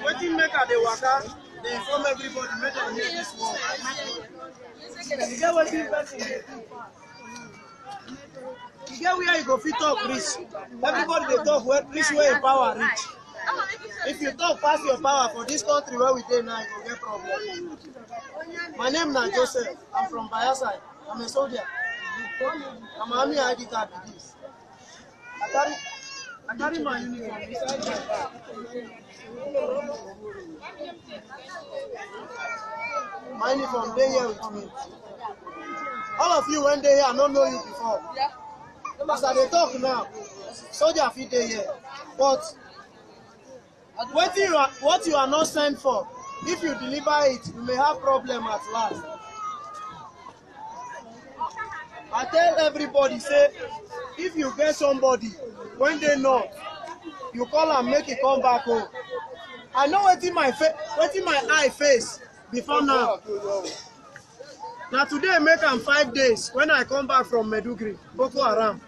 Waiting make at the waka, they inform everybody, make them hear this word. You get what this person dey do. You get where you go fit talk reach. Everybody they talk reach where your power reach. If you talk past your power for this country where we dey now, you go get problem. My name is Joseph. I'm from Bayelsa. I'm a soldier. I'm an army ID card with this. I carry my uniform inside my bag. My uniform, they here with me. All of you when they here, I don't know you before. As I dey talk now, soldier fit dey here. But what you are not sent for, if you deliver it, you may have problem at last. I tell everybody, say, if you get somebody, when they know, you call and make it come back home. I know waiting my eye face before now. Now today make am 5 days when I come back from Meduguri, Boko Haram.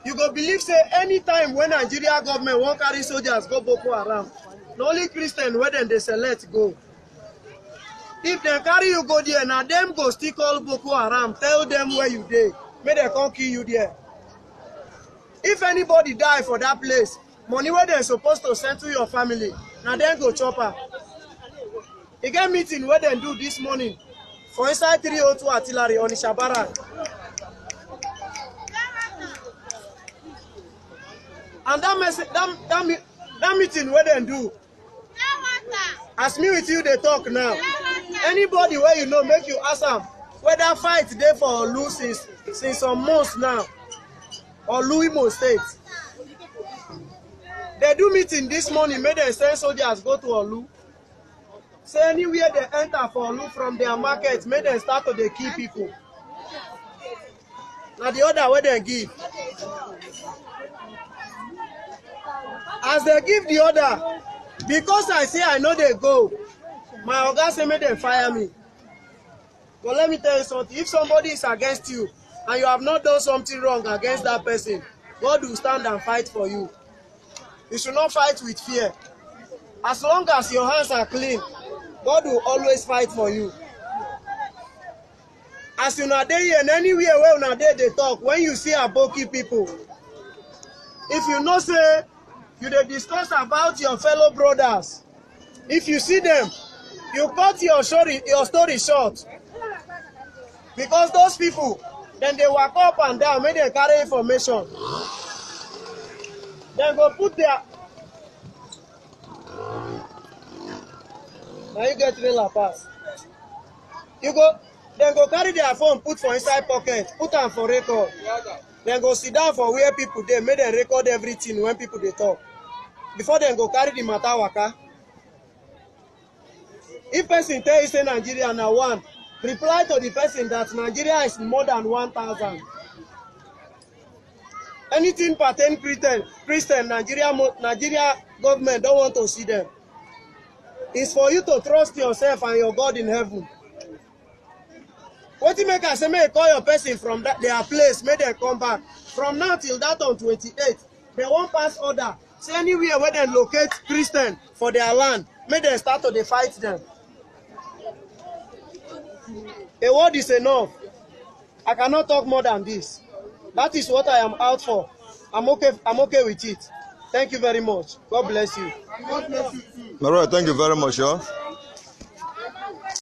You go believe say anytime when Nigeria government won't carry soldiers go Boko Haram, the only Christian where then they select go. If they carry you go there, now them go still call Boko Haram, tell them where you dey, may they come kill you there. If anybody die for that place, money where they're supposed to send to your family, now then go chopper. You get meeting where they do this morning for inside 302 artillery on Ishabara. And that meeting where they do, as me with you they talk now. Anybody where you know, make you ask them whether fight there for Olu since some months now, or Imo State. They do meeting this morning, made them send soldiers go to Olu. Say anywhere they enter for Olu from their market, made them start to kill people. Now the other way they give. As they give the order, because I say I know they go, my oga say make them fire me. But let me tell you something, if somebody is against you and you have not done something wrong against that person, God will stand and fight for you. You should not fight with fear. As long as your hands are clean, God will always fight for you. As you are there and anywhere where you are there they talk, when you see Aboki people, if you know say you dey discuss about your fellow brothers, if you see them, you cut your story short. Because those people, then they walk up and down, make them carry information. Then go put their... Now you get trailer pass. Then go carry their phone, put for inside pocket, put them for record. Then go sit down for where people dey, make them record everything when people they talk. Before they go carry the matter waka. If person tell you say Nigeria na one, reply to the person that Nigeria is more than 1,000. Anything pertain Christian, Nigeria government don't want to see them. It's for you to trust yourself and your God in heaven. What you make I say, may call your person from their place, make them come back. From now till that on 28, they won't pass order. Say anywhere where they locate Christian for their land, make them start to fight them. A word is enough. I cannot talk more than this. That is what I am out for. I'm okay with it. Thank you very much. God bless you. God bless you too. All right, thank you very much, y'all.